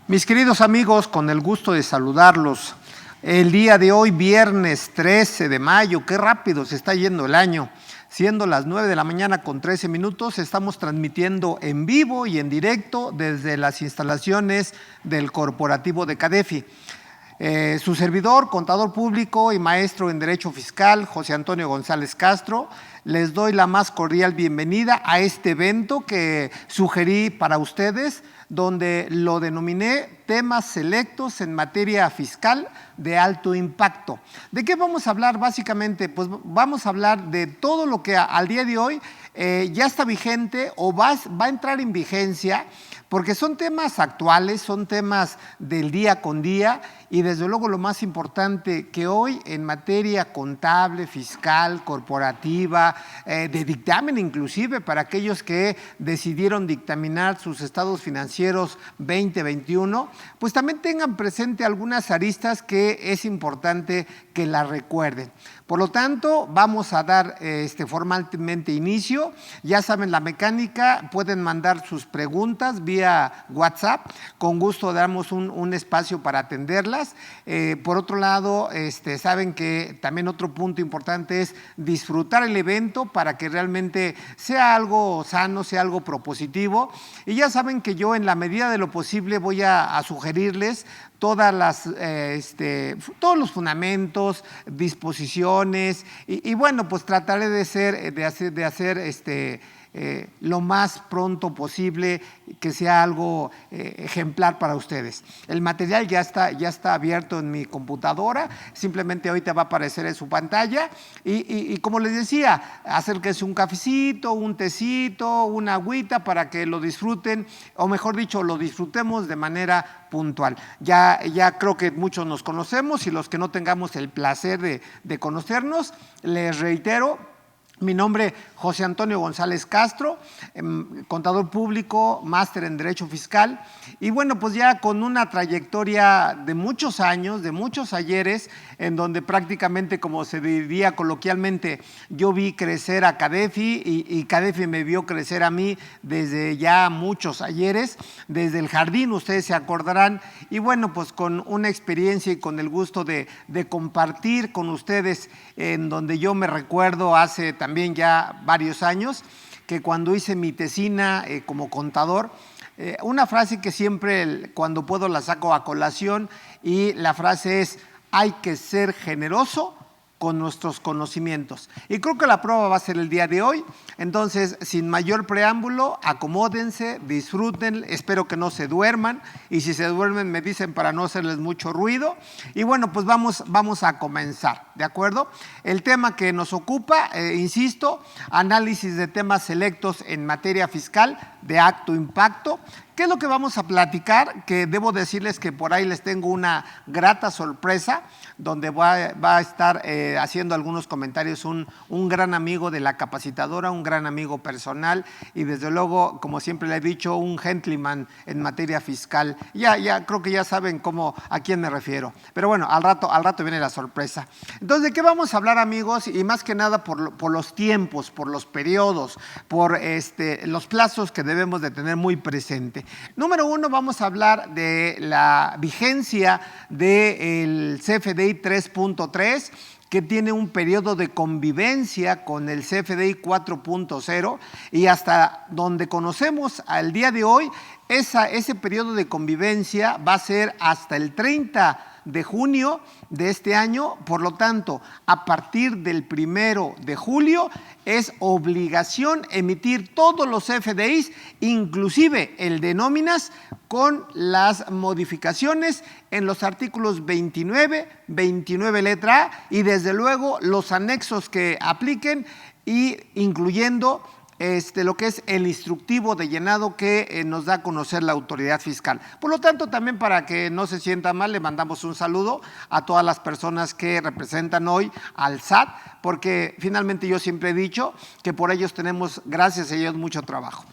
Mis queridos amigos, con el gusto de saludarlos. El día de hoy, viernes 13 de mayo, qué rápido se está yendo el año. Siendo las 9 de la mañana con 13 minutos, estamos transmitiendo en vivo y en directo desde las instalaciones del Corporativo de CADEFI. Su servidor, contador público y maestro en Derecho Fiscal, José Antonio González Castro, les doy la más cordial bienvenida a este evento que sugerí para ustedes, donde lo denominé temas selectos en materia fiscal de alto impacto. ¿De qué vamos a hablar básicamente? Pues vamos a hablar de todo lo que al día de hoy ya está vigente o va a entrar en vigencia, porque son temas actuales, son temas del día con día y desde luego lo más importante que hoy en materia contable, fiscal, corporativa, de dictamen inclusive para aquellos que decidieron dictaminar sus estados financieros 2021, pues también tengan presente algunas aristas que es importante que las recuerden. Por lo tanto, vamos a dar formalmente inicio. Ya saben la mecánica, pueden mandar sus preguntas vía WhatsApp. Con gusto damos un espacio para atenderlas. Por otro lado, saben que también otro punto importante es disfrutar el evento para que realmente sea algo sano, sea algo propositivo. Y ya saben que yo en la medida de lo posible voy a sugerirles todos los fundamentos, disposiciones y bueno, pues trataré de hacer lo más pronto posible, que sea algo ejemplar para ustedes. El material ya está abierto en mi computadora, simplemente ahorita va a aparecer en su pantalla y como les decía, acérquense un cafecito, un tecito, una agüita para que lo disfruten, o mejor dicho, lo disfrutemos de manera puntual. Ya creo que muchos nos conocemos y los que no tengamos el placer de conocernos, les reitero, mi nombre, José Antonio González Castro, contador público, máster en Derecho Fiscal y bueno, pues ya con una trayectoria de muchos años, de muchos ayeres, en donde prácticamente, como se diría coloquialmente, yo vi crecer a CADEFI y CADEFI me vio crecer a mí desde ya muchos ayeres, desde el jardín, ustedes se acordarán, y bueno, pues con una experiencia y con el gusto de compartir con ustedes, en donde yo me recuerdo hace también ya varios años, que cuando hice mi tesina como contador, una frase que siempre cuando puedo la saco a colación y la frase es: hay que ser generoso con nuestros conocimientos. Y creo que la prueba va a ser el día de hoy. Entonces, sin mayor preámbulo, acomódense, disfruten, espero que no se duerman y si se duermen me dicen para no hacerles mucho ruido. Y bueno, pues vamos a comenzar, ¿de acuerdo? El tema que nos ocupa, insisto, análisis de temas selectos en materia fiscal de alto impacto. ¿Qué es lo que vamos a platicar? Que debo decirles que por ahí les tengo una grata sorpresa, donde va a estar haciendo algunos comentarios un gran amigo de la capacitadora, un gran amigo personal y desde luego, como siempre le he dicho, un gentleman en materia fiscal. Ya creo que ya saben a quién me refiero. Pero bueno, al rato viene la sorpresa. Entonces, ¿de qué vamos a hablar, amigos? Y más que nada por los tiempos, por los periodos, por los plazos que debemos de tener muy presente. Número uno, vamos a hablar de la vigencia del CFDI 3.3, que tiene un periodo de convivencia con el CFDI 4.0 y hasta donde conocemos al día de hoy, ese periodo de convivencia va a ser hasta el 30 de junio de este año. Por lo tanto, a partir del 1 de julio es obligación emitir todos los CFDIs, inclusive el de nóminas, con las modificaciones en los artículos 29 letra A y desde luego los anexos que apliquen y incluyendo lo que es el instructivo de llenado que nos da a conocer la autoridad fiscal. Por lo tanto, también para que no se sienta mal, le mandamos un saludo a todas las personas que representan hoy al SAT, porque finalmente yo siempre he dicho que por ellos tenemos, gracias a ellos, mucho trabajo.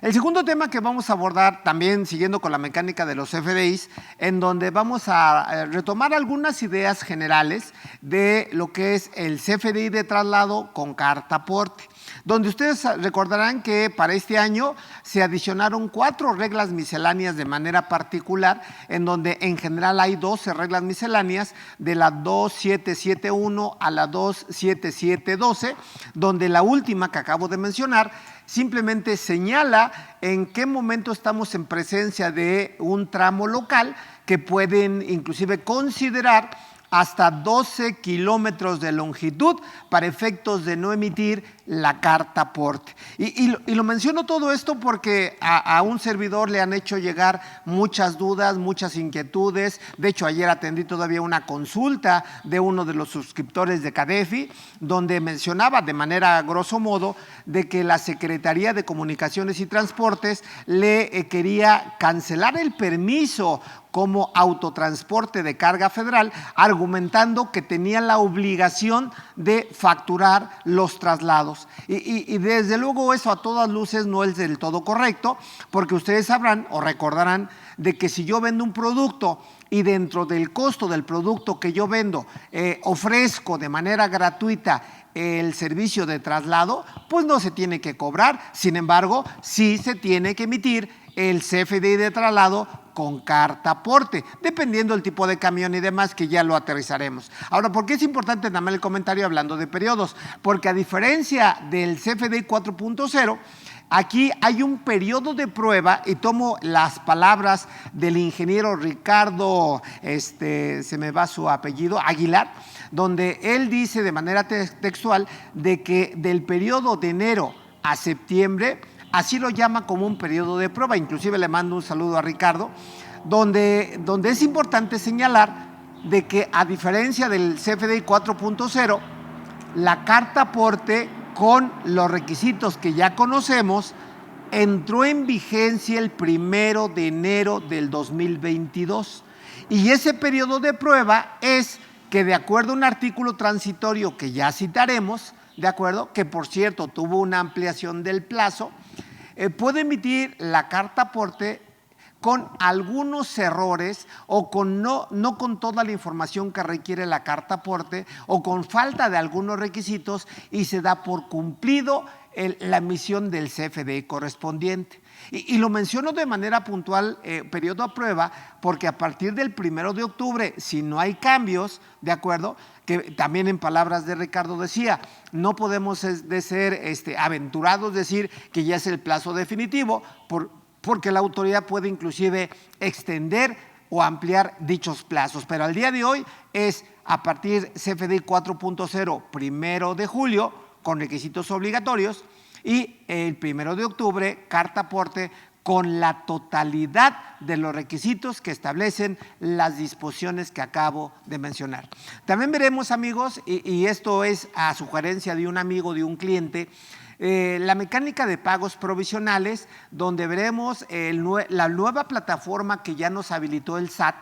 El segundo tema que vamos a abordar, también siguiendo con la mecánica de los CFDIs, en donde vamos a retomar algunas ideas generales de lo que es el CFDI de traslado con carta aporte. donde ustedes recordarán que para este año se adicionaron 4 reglas misceláneas de manera particular, en donde en general hay 12 reglas misceláneas, de la 2771 a la 27712, donde la última que acabo de mencionar simplemente señala en qué momento estamos en presencia de un tramo local que pueden inclusive considerar hasta 12 kilómetros de longitud para efectos de no emitir la carta aporte. Y lo menciono todo esto porque a un servidor le han hecho llegar muchas dudas, muchas inquietudes. De hecho, ayer atendí todavía una consulta de uno de los suscriptores de CADEFI, donde mencionaba de manera grosso modo de que la Secretaría de Comunicaciones y Transportes le quería cancelar el permiso como autotransporte de carga federal, argumentando que tenía la obligación de facturar los traslados. Y desde luego eso a todas luces no es del todo correcto, porque ustedes sabrán o recordarán de que si yo vendo un producto y dentro del costo del producto que yo vendo ofrezco de manera gratuita el servicio de traslado, pues no se tiene que cobrar. Sin embargo, sí se tiene que emitir el CFDI de traslado con carta aporte, dependiendo del tipo de camión y demás, que ya lo aterrizaremos. Ahora, ¿por qué es importante nada más el comentario hablando de periodos? Porque a diferencia del CFDI 4.0, aquí hay un periodo de prueba, y tomo las palabras del ingeniero Ricardo, se me va su apellido, Aguilar, donde él dice de manera textual de que del periodo de enero a septiembre, así lo llama como un periodo de prueba. Inclusive le mando un saludo a Ricardo, donde es importante señalar de que a diferencia del CFDI 4.0, la carta aporte con los requisitos que ya conocemos entró en vigencia el 1 de enero del 2022. Y ese periodo de prueba es que, de acuerdo a un artículo transitorio que ya citaremos, de acuerdo, que por cierto tuvo una ampliación del plazo, puede emitir la carta aporte con algunos errores o con no con toda la información que requiere la carta aporte, o con falta de algunos requisitos, y se da por cumplido la emisión del CFDI correspondiente. Y lo menciono de manera puntual, periodo a prueba, porque a partir del 1 de octubre, si no hay cambios, de acuerdo, que también en palabras de Ricardo decía, no podemos de ser aventurados decir que ya es el plazo definitivo, porque la autoridad puede inclusive extender o ampliar dichos plazos. Pero al día de hoy es a partir CFDI 4.0, 1 de julio, con requisitos obligatorios, y el 1 de octubre, carta aporte con la totalidad de los requisitos que establecen las disposiciones que acabo de mencionar. También veremos, amigos, y esto es a sugerencia de un amigo, de un cliente, la mecánica de pagos provisionales, donde veremos la nueva plataforma que ya nos habilitó el SAT,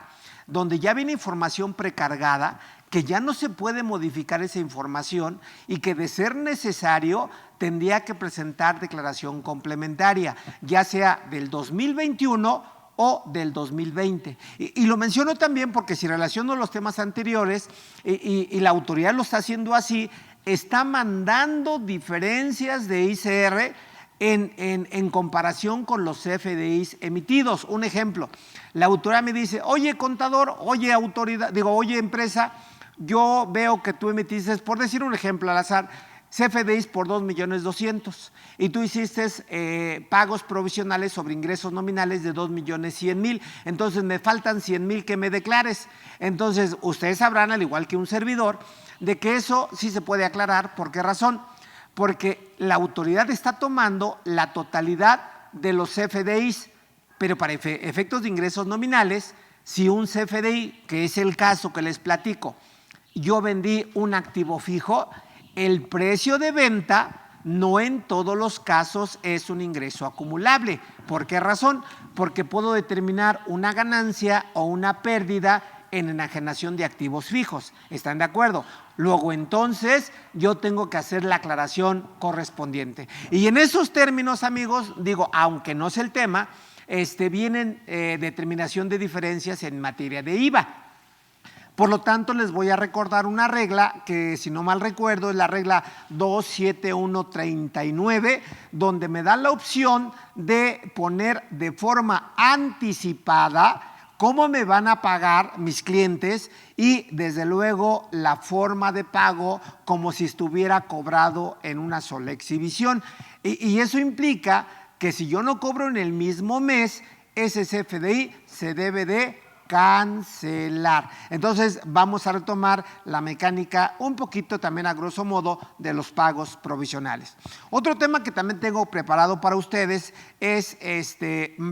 donde ya viene información precargada, que ya no se puede modificar esa información y que, de ser necesario, tendría que presentar declaración complementaria, ya sea del 2021 o del 2020. Y lo menciono también porque, si relaciono los temas anteriores y la autoridad lo está haciendo así, está mandando diferencias de ICR en comparación con los CFDIs emitidos. Un ejemplo, la autoridad me dice, oye contador, oye autoridad, oye empresa, yo veo que tú emitiste, por decir un ejemplo al azar, CFDIs por 2.200.000 y tú hiciste pagos provisionales sobre ingresos nominales de 2.100.000, entonces me faltan 100.000 que me declares. Entonces ustedes sabrán, al igual que un servidor, de que eso sí se puede aclarar. ¿Por qué razón? Porque la autoridad está tomando la totalidad de los CFDIs, pero para efectos de ingresos nominales, si un CFDI, que es el caso que les platico, yo vendí un activo fijo, el precio de venta no en todos los casos es un ingreso acumulable. ¿Por qué razón? Porque puedo determinar una ganancia o una pérdida en enajenación de activos fijos. ¿Están de acuerdo? Luego, entonces, yo tengo que hacer la aclaración correspondiente. Y en esos términos, amigos, aunque no es el tema, vienen determinación de diferencias en materia de IVA. Por lo tanto, les voy a recordar una regla que, si no mal recuerdo, es la regla 27139, donde me da la opción de poner de forma anticipada cómo me van a pagar mis clientes y, desde luego, la forma de pago como si estuviera cobrado en una sola exhibición. Y eso implica que si yo no cobro en el mismo mes, ese CFDI se debe de cancelar. Entonces vamos a retomar la mecánica un poquito también a grosso modo de los pagos provisionales. Otro tema que también tengo preparado para ustedes es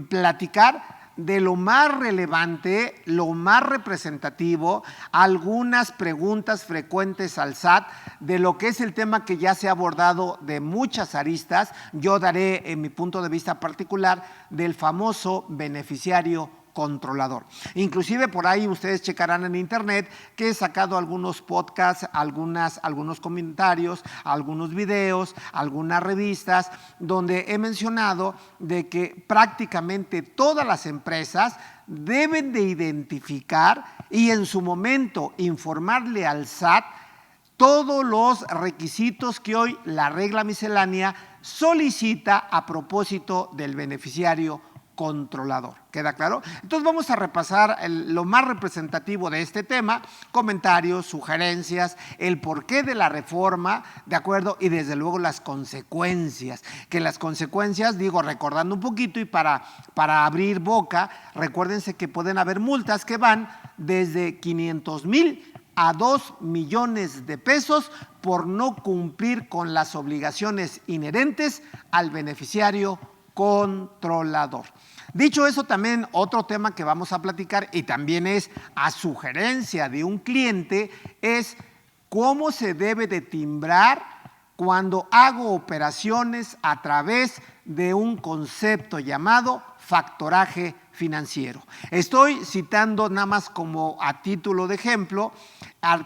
platicar de lo más relevante, lo más representativo, algunas preguntas frecuentes al SAT de lo que es el tema que ya se ha abordado de muchas aristas. Yo daré en mi punto de vista particular del famoso beneficiario controlador. Inclusive por ahí ustedes checarán en internet que he sacado algunos podcasts, algunos comentarios, algunos videos, algunas revistas donde he mencionado de que prácticamente todas las empresas deben de identificar y en su momento informarle al SAT todos los requisitos que hoy la regla miscelánea solicita a propósito del beneficiario controlador. ¿Queda claro? Entonces vamos a repasar lo más representativo de este tema, comentarios, sugerencias, el porqué de la reforma, ¿de acuerdo? Y desde luego las consecuencias, que las consecuencias, digo, recordando un poquito y para abrir boca, recuérdense que pueden haber multas que van desde 500,000 a 2 millones de pesos por no cumplir con las obligaciones inherentes al beneficiario controlador. Dicho eso, también otro tema que vamos a platicar y también es a sugerencia de un cliente es cómo se debe de timbrar cuando hago operaciones a través de un concepto llamado factoraje financiero. Estoy citando nada más como a título de ejemplo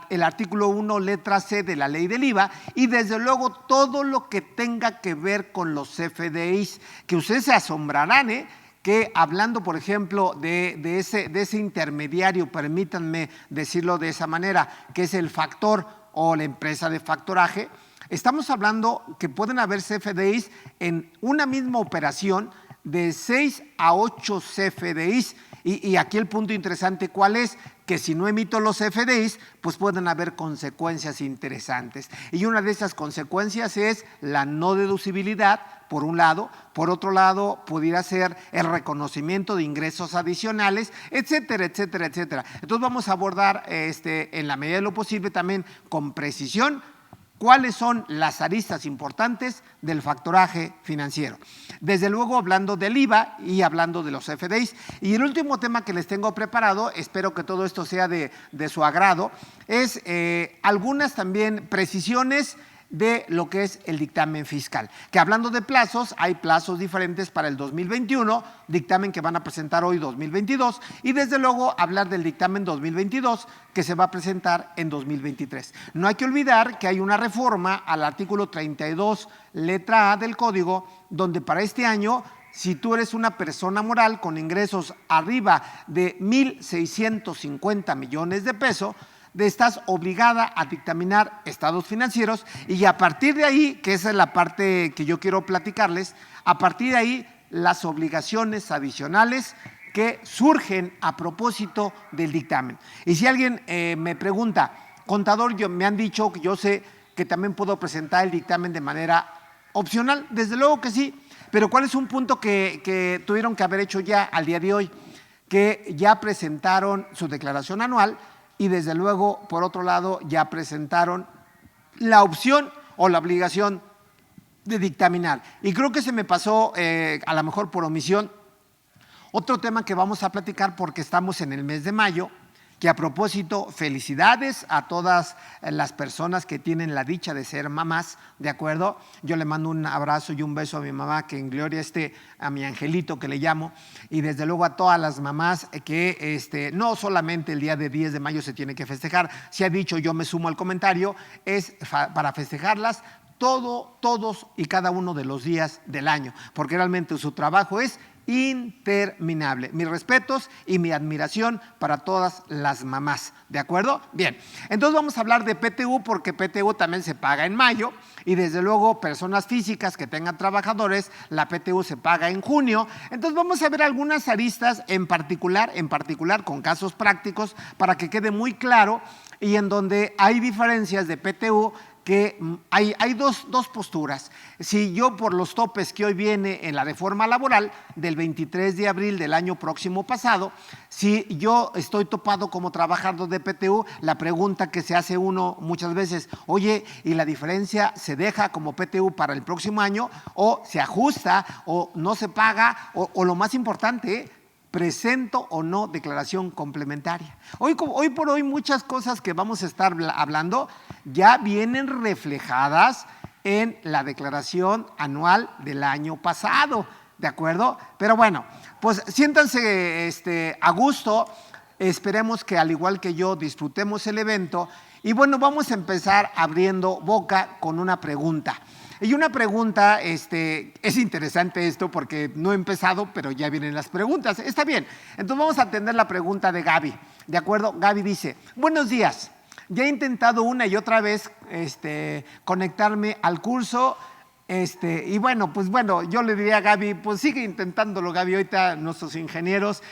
el artículo 1, letra C de la ley del IVA y desde luego todo lo que tenga que ver con los CFDIs, que ustedes se asombrarán, que hablando, por ejemplo, de ese intermediario, permítanme decirlo de esa manera, que es el factor o la empresa de factoraje, estamos hablando que pueden haber CFDIs en una misma operación de 6 a 8 CFDIs. Y aquí el punto interesante, ¿cuál es? Que si no emito los CFDIs, pues pueden haber consecuencias interesantes. Y una de esas consecuencias es la no deducibilidad, por un lado. Por otro lado, pudiera ser el reconocimiento de ingresos adicionales, etcétera, etcétera, etcétera. Entonces vamos a abordar en la medida de lo posible también con precisión cuáles son las aristas importantes del factoraje financiero. Desde luego hablando del IVA y hablando de los CFDIs. Y el último tema que les tengo preparado, espero que todo esto sea de su agrado, es algunas también precisiones de lo que es el dictamen fiscal. Que hablando de plazos, hay plazos diferentes para el 2021, dictamen que van a presentar hoy 2022, y desde luego hablar del dictamen 2022 que se va a presentar en 2023. No hay que olvidar que hay una reforma al artículo 32, letra A del Código, donde para este año, si tú eres una persona moral con ingresos arriba de 1,650 millones de pesos, estás obligada a dictaminar estados financieros y a partir de ahí, que esa es la parte que yo quiero platicarles, a partir de ahí las obligaciones adicionales que surgen a propósito del dictamen. Y si alguien me pregunta, contador, me han dicho que yo sé que también puedo presentar el dictamen de manera opcional, desde luego que sí, pero ¿cuál es un punto que tuvieron que haber hecho ya al día de hoy? Que ya presentaron su declaración anual y desde luego, por otro lado, ya presentaron la opción o la obligación de dictaminar. Y creo que se me pasó, a lo mejor por omisión, otro tema que vamos a platicar porque estamos en el mes de mayo, que a propósito, felicidades a todas las personas que tienen la dicha de ser mamás, ¿de acuerdo? Yo le mando un abrazo y un beso a mi mamá, que en gloria esté, a mi angelito que le llamo, y desde luego a todas las mamás que no solamente el día de 10 de mayo se tiene que festejar, se ha dicho, yo me sumo al comentario, es para festejarlas todos y cada uno de los días del año, porque realmente su trabajo es interminable. Mis respetos y mi admiración para todas las mamás, ¿de acuerdo? Bien, entonces vamos a hablar de PTU porque PTU también se paga en mayo y desde luego personas físicas que tengan trabajadores, la PTU se paga en junio. Entonces vamos a ver algunas aristas en particular con casos prácticos para que quede muy claro y en donde hay diferencias de PTU que hay dos posturas. Si yo por los topes que hoy viene en la reforma laboral del 23 de abril del año próximo pasado, si yo estoy topado como trabajador de PTU, la pregunta que se hace uno muchas veces, oye, ¿y la diferencia se deja como PTU para el próximo año o se ajusta o no se paga o lo más importante, ¿presento o no declaración complementaria? Hoy por hoy muchas cosas que vamos a estar hablando ya vienen reflejadas en la declaración anual del año pasado, ¿de acuerdo? Pero bueno, pues siéntanse a gusto, esperemos que al igual que yo disfrutemos el evento y bueno, vamos a empezar abriendo boca con una pregunta. Y una pregunta, es interesante esto porque no he empezado, pero ya vienen las preguntas. Está bien, entonces vamos a atender la pregunta de Gaby, ¿de acuerdo? Gaby dice, buenos días, ya he intentado una y otra vez conectarme al curso, y bueno, pues bueno, yo le diría a Gaby, pues sigue intentándolo Gaby, ahorita nuestros ingenieros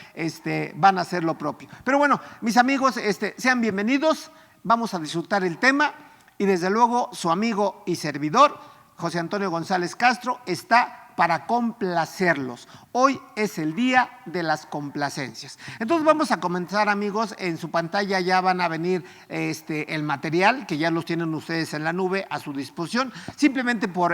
van a hacer lo propio. Pero bueno, mis amigos, sean bienvenidos, vamos a disfrutar el tema y desde luego su amigo y servidor, José Antonio González Castro, está para complacerlos. Hoy es el día de las complacencias. Entonces vamos a comenzar, amigos. En su pantalla ya van a venir el material, que ya los tienen ustedes en la nube a su disposición. Simplemente por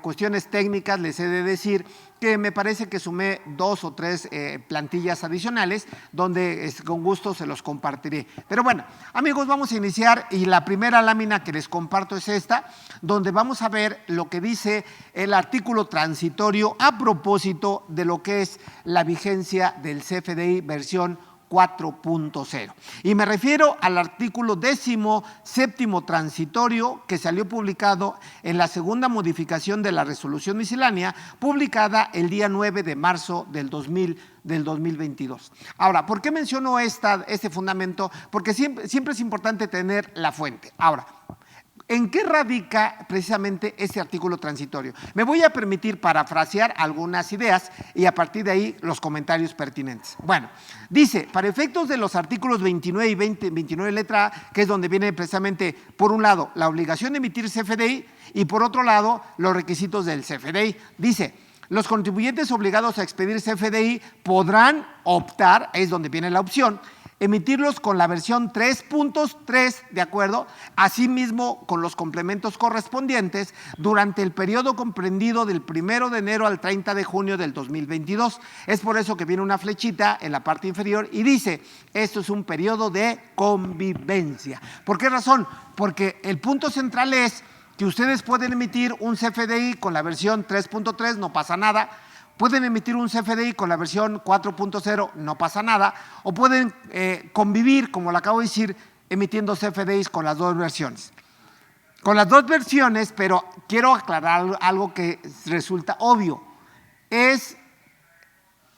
cuestiones técnicas les he de decir que me parece que sumé 2 o 3 plantillas adicionales, donde con gusto se los compartiré. Pero bueno, amigos, vamos a iniciar y la primera lámina que les comparto es esta, donde vamos a ver lo que dice el artículo transitorio a propósito de lo que es la vigencia del CFDI versión 4.0. Y me refiero al artículo 17º transitorio que salió publicado en la segunda modificación de la resolución miscelánea, publicada el día 9 de marzo del 2022. Ahora, ¿por qué menciono este fundamento? Porque siempre es importante tener la fuente. Ahora, ¿en qué radica precisamente este artículo transitorio? Me voy a permitir parafrasear algunas ideas y a partir de ahí los comentarios pertinentes. Bueno, dice, para efectos de los artículos 29 y 29 letra A, que es donde viene precisamente, por un lado, la obligación de emitir CFDI y por otro lado, los requisitos del CFDI. Dice, los contribuyentes obligados a expedir CFDI podrán optar, es donde viene la opción, emitirlos con la versión 3.3, ¿de acuerdo? Asimismo, con los complementos correspondientes durante el periodo comprendido del 1 de enero al 30 de junio del 2022. Es por eso que viene una flechita en la parte inferior y dice, esto es un periodo de convivencia. ¿Por qué razón? Porque el punto central es que ustedes pueden emitir un CFDI con la versión 3.3, no pasa nada. Pueden emitir un CFDI con la versión 4.0, no pasa nada, o pueden convivir, como lo acabo de decir, emitiendo CFDIs con las dos versiones. Con las dos versiones, pero quiero aclarar algo que resulta obvio, es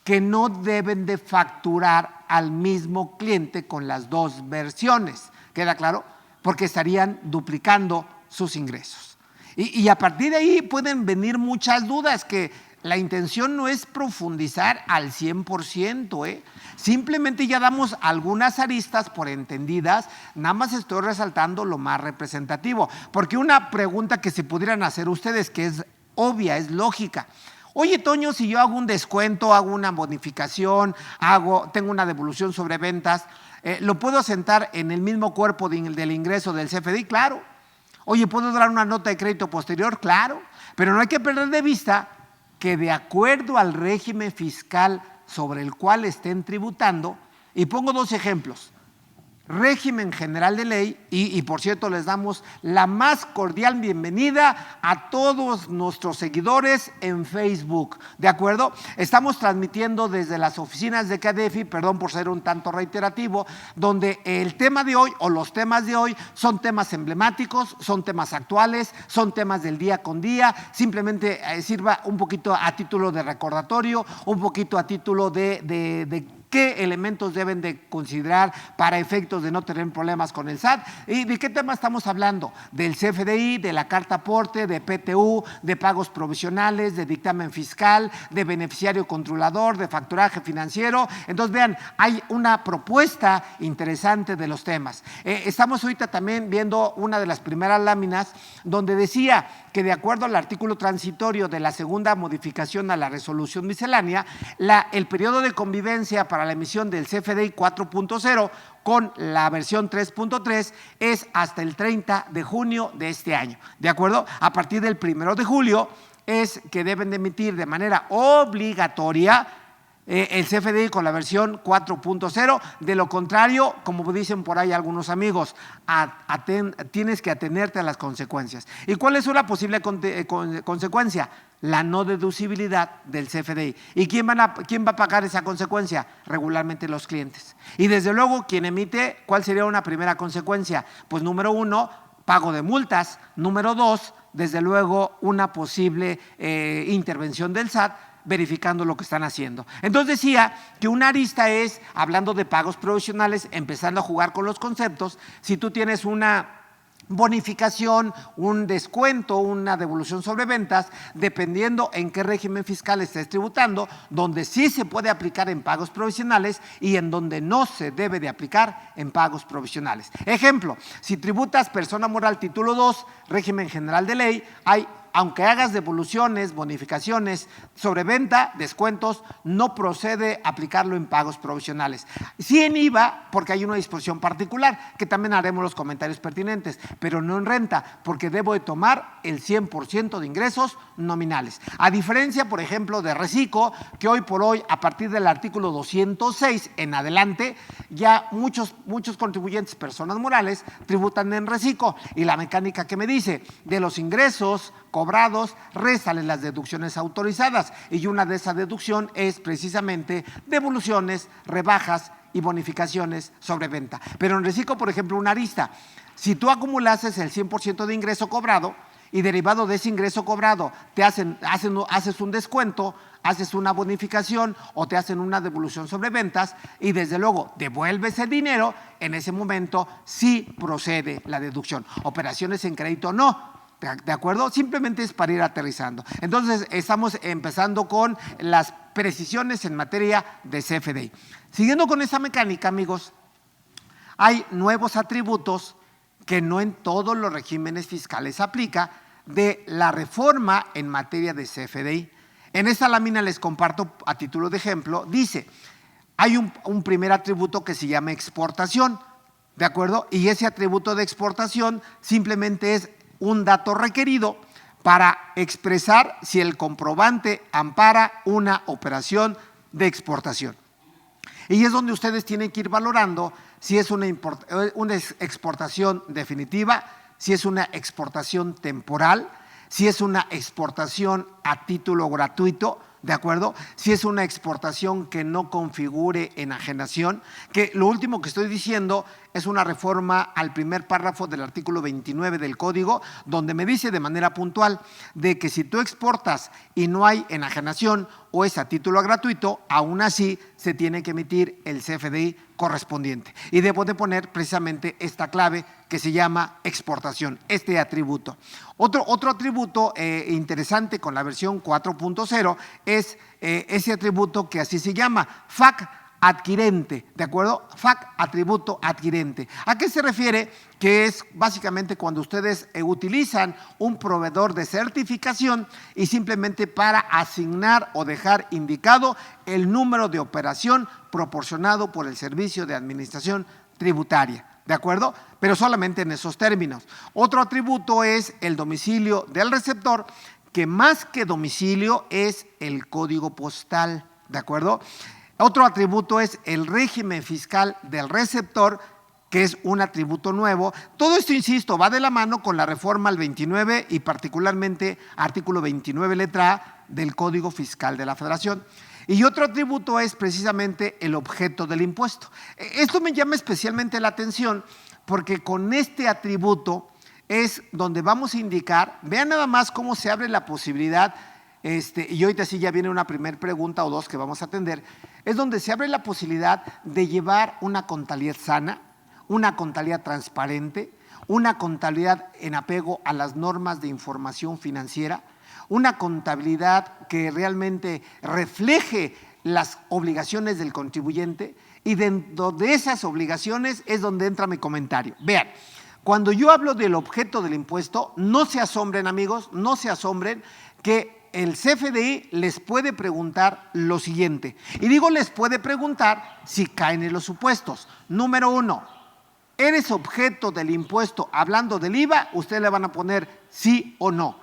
que no deben de facturar al mismo cliente con las dos versiones, ¿queda claro? Porque estarían duplicando sus ingresos. Y a partir de ahí pueden venir muchas dudas que la intención no es profundizar al 100%, simplemente ya damos algunas aristas por entendidas, nada más estoy resaltando lo más representativo, porque una pregunta que se pudieran hacer ustedes, que es obvia, es lógica, oye Toño, si yo hago un descuento, hago una bonificación, tengo una devolución sobre ventas, ¿lo puedo asentar en el mismo cuerpo del ingreso del CFDI? Claro. Oye, ¿puedo dar una nota de crédito posterior? Claro, pero no hay que perder de vista que de acuerdo al régimen fiscal sobre el cual estén tributando, y pongo 2 ejemplos, régimen general de ley y por cierto les damos la más cordial bienvenida a todos nuestros seguidores en Facebook, ¿de acuerdo? Estamos transmitiendo desde las oficinas de CADEFI, perdón por ser un tanto reiterativo, donde el tema de hoy o los temas de hoy son temas emblemáticos, son temas actuales, son temas del día con día, simplemente sirva un poquito a título de recordatorio, un poquito a título de qué elementos deben de considerar para efectos de no tener problemas con el SAT. ¿Y de qué tema estamos hablando? Del CFDI, de la carta aporte, de PTU, de pagos provisionales, de dictamen fiscal, de beneficiario controlador, de facturaje financiero. Entonces vean, hay una propuesta interesante de los temas. Estamos ahorita también viendo una de las primeras láminas donde decía que de acuerdo al artículo transitorio de la segunda modificación a la resolución miscelánea, el periodo de convivencia para la emisión del CFDI 4.0 con la versión 3.3 es hasta el 30 de junio de este año, ¿de acuerdo? A partir del 1 de julio es que deben de emitir de manera obligatoria el CFDI con la versión 4.0, de lo contrario, como dicen por ahí algunos amigos, tienes que atenerte a las consecuencias. ¿Y cuál es una posible consecuencia? La no deducibilidad del CFDI. ¿Y quién va a pagar esa consecuencia? Regularmente los clientes. Y desde luego, quien emite, ¿cuál sería una primera consecuencia? Pues número 1, pago de multas. Número 2, desde luego, una posible intervención del SAT verificando lo que están haciendo. Entonces decía que una arista es, hablando de pagos provisionales, empezando a jugar con los conceptos, si tú tienes una bonificación, un descuento, una devolución sobre ventas, dependiendo en qué régimen fiscal estés tributando, donde sí se puede aplicar en pagos provisionales y en donde no se debe de aplicar en pagos provisionales. Ejemplo, si tributas persona moral título 2, régimen general de ley, aunque hagas devoluciones, bonificaciones sobre venta, descuentos, no procede aplicarlo en pagos provisionales. Sí en IVA, porque hay una disposición particular, que también haremos los comentarios pertinentes, pero no en renta, porque debo de tomar el 100% de ingresos nominales. A diferencia, por ejemplo, de Recico, que hoy por hoy, a partir del artículo 206 en adelante, ya muchos contribuyentes, personas morales, tributan en Recico. Y la mecánica que me dice, de los ingresos cobrados, réstale las deducciones autorizadas, y una de esas deducción es precisamente devoluciones, rebajas y bonificaciones sobre venta. Pero en Recico, por ejemplo, una arista, si tú acumulases el 100% de ingreso cobrado y derivado de ese ingreso cobrado haces un descuento, haces una bonificación o te hacen una devolución sobre ventas y desde luego devuelves el dinero, en ese momento sí procede la deducción. Operaciones en crédito no. ¿De acuerdo? Simplemente es para ir aterrizando. Entonces, estamos empezando con las precisiones en materia de CFDI. Siguiendo con esa mecánica, amigos, hay nuevos atributos que no en todos los regímenes fiscales aplica de la reforma en materia de CFDI. En esta lámina les comparto a título de ejemplo, dice, hay un primer atributo que se llama exportación, ¿de acuerdo? Y ese atributo de exportación simplemente es un dato requerido para expresar si el comprobante ampara una operación de exportación. Y es donde ustedes tienen que ir valorando si es una exportación definitiva, si es una exportación temporal, si es una exportación a título gratuito, ¿de acuerdo? Si es una exportación que no configure enajenación, que lo último que estoy diciendo es una reforma al primer párrafo del artículo 29 del Código, donde me dice de manera puntual de que si tú exportas y no hay enajenación o es a título gratuito, aún así se tiene que emitir el CFDI correspondiente. Y debo de poner precisamente esta clave que se llama exportación, este atributo. Otro atributo interesante con la versión 4.0 es ese atributo que así se llama, FAC adquirente, ¿de acuerdo? FAC, atributo adquirente. ¿A qué se refiere? Que es básicamente cuando ustedes utilizan un proveedor de certificación y simplemente para asignar o dejar indicado el número de operación proporcionado por el Servicio de Administración Tributaria, ¿de acuerdo? Pero solamente en esos términos. Otro atributo es el domicilio del receptor, que más que domicilio es el código postal, ¿de acuerdo? Otro atributo es el régimen fiscal del receptor, que es un atributo nuevo. Todo esto, insisto, va de la mano con la reforma al 29 y particularmente artículo 29 letra A del Código Fiscal de la Federación. Y otro atributo es precisamente el objeto del impuesto. Esto me llama especialmente la atención porque con este atributo es donde vamos a indicar, vean nada más cómo se abre la posibilidad, y ahorita sí ya viene una primera pregunta o dos que vamos a atender, es donde se abre la posibilidad de llevar una contabilidad sana, una contabilidad transparente, una contabilidad en apego a las normas de información financiera, una contabilidad que realmente refleje las obligaciones del contribuyente, y dentro de esas obligaciones es donde entra mi comentario. Vean, cuando yo hablo del objeto del impuesto, no se asombren amigos, no se asombren que el CFDI les puede preguntar lo siguiente, y digo les puede preguntar si caen en los supuestos. Número 1, ¿eres objeto del impuesto hablando del IVA? Ustedes le van a poner sí o no.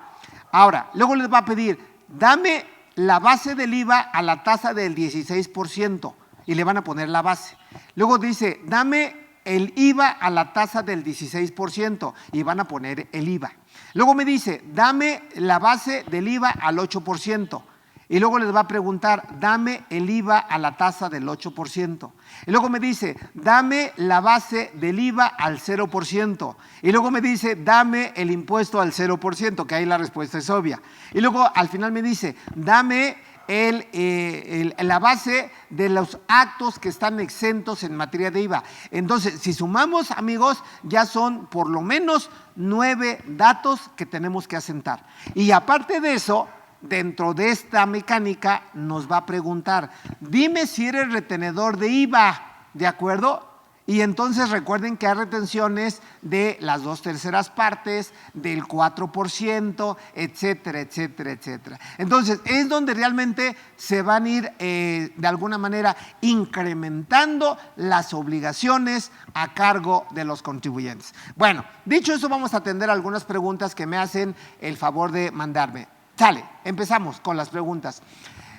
Ahora, luego les va a pedir, dame la base del IVA a la tasa del 16% y le van a poner la base. Luego dice, dame el IVA a la tasa del 16% y van a poner el IVA. Luego me dice, dame la base del IVA al 8%. Y luego les va a preguntar, dame el IVA a la tasa del 8%. Y luego me dice, dame la base del IVA al 0%. Y luego me dice, dame el impuesto al 0%, que ahí la respuesta es obvia. Y luego al final me dice, dame la base de los actos que están exentos en materia de IVA. Entonces, si sumamos, amigos, ya son por lo menos 9 datos que tenemos que asentar. Y aparte de eso, dentro de esta mecánica nos va a preguntar, dime si eres retenedor de IVA, ¿de acuerdo? Y entonces recuerden que hay retenciones de las 2/3 partes, del 4%, etcétera, etcétera, etcétera. Entonces es donde realmente se van a ir de alguna manera incrementando las obligaciones a cargo de los contribuyentes. Bueno, dicho eso, vamos a atender algunas preguntas que me hacen el favor de mandarme. Sale, empezamos con las preguntas.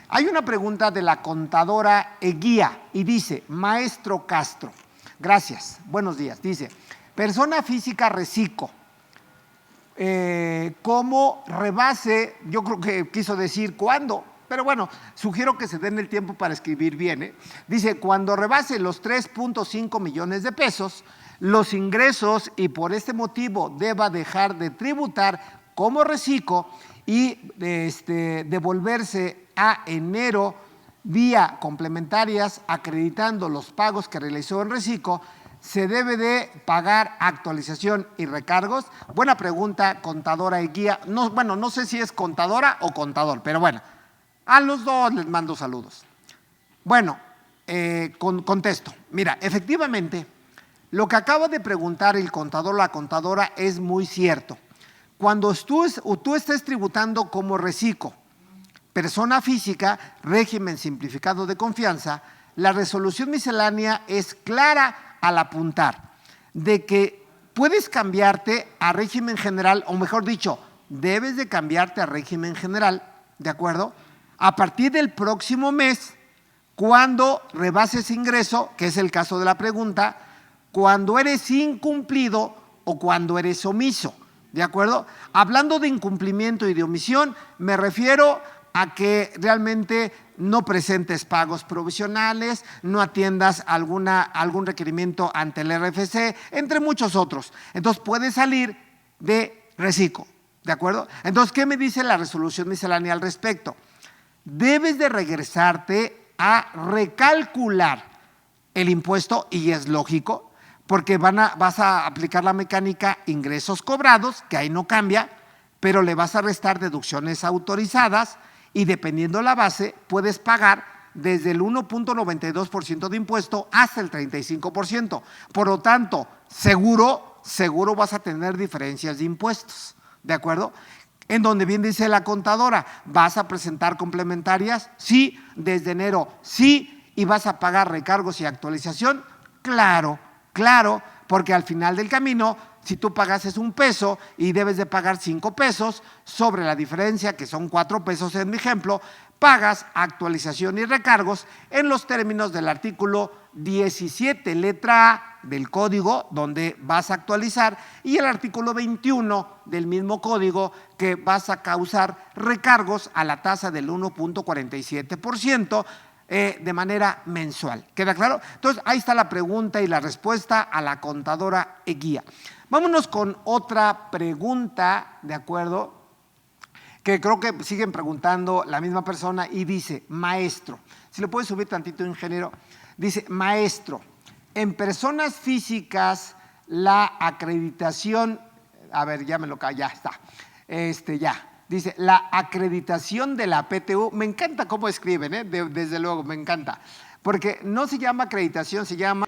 Hay una pregunta de la contadora Eguía y dice, maestro Castro, gracias, buenos días, dice, persona física reciclo, como rebase, yo creo que quiso decir cuándo, pero bueno, sugiero que se den el tiempo para escribir bien, Dice, cuando rebase los 3.5 millones de pesos, los ingresos y por este motivo deba dejar de tributar como reciclo y devolverse a enero vía complementarias acreditando los pagos que realizó en reciclo, ¿se debe de pagar actualización y recargos? Buena pregunta, contadora y guía. No, bueno, no sé si es contadora o contador, pero bueno, a los dos les mando saludos. Bueno, contesto. Mira, efectivamente, lo que acaba de preguntar el contador o la contadora es muy cierto. Cuando tú estés tributando como reciclo, persona física, régimen simplificado de confianza, la resolución miscelánea es clara al apuntar de que puedes cambiarte a régimen general, o mejor dicho, debes de cambiarte a régimen general, ¿de acuerdo? A partir del próximo mes, cuando rebases ingreso, que es el caso de la pregunta, cuando eres incumplido o cuando eres omiso, ¿de acuerdo? Hablando de incumplimiento y de omisión, me refiero a que realmente no presentes pagos provisionales, no atiendas algún requerimiento ante el RFC, entre muchos otros. Entonces puedes salir de reciclo, ¿de acuerdo? Entonces, ¿qué me dice la resolución miscelánea al respecto? Debes de regresarte a recalcular el impuesto, y es lógico, porque vas a aplicar la mecánica ingresos cobrados, que ahí no cambia, pero le vas a restar deducciones autorizadas y dependiendo la base puedes pagar desde el 1.92% de impuesto hasta el 35%. Por lo tanto, seguro vas a tener diferencias de impuestos, ¿de acuerdo? En donde bien dice la contadora, ¿vas a presentar complementarias? Sí, desde enero, sí, y vas a pagar recargos y actualización, claro, porque al final del camino si tú pagases 1 peso y debes de pagar 5 pesos, sobre la diferencia, que son 4 pesos en mi ejemplo, pagas actualización y recargos en los términos del artículo 17, letra A del código, donde vas a actualizar, y el artículo 21 del mismo código, que vas a causar recargos a la tasa del 1.47%, de manera mensual. ¿Queda claro? Entonces, ahí está la pregunta y la respuesta a la contadora Eguía. Vámonos con otra pregunta, ¿de acuerdo?, que creo que siguen preguntando la misma persona y dice, maestro, si le puedes subir tantito, ingeniero, dice, maestro, en personas físicas la acreditación, a ver, ya está, ya. Dice, la acreditación de la PTU, me encanta cómo escriben, desde luego, me encanta, porque no se llama acreditación, se llama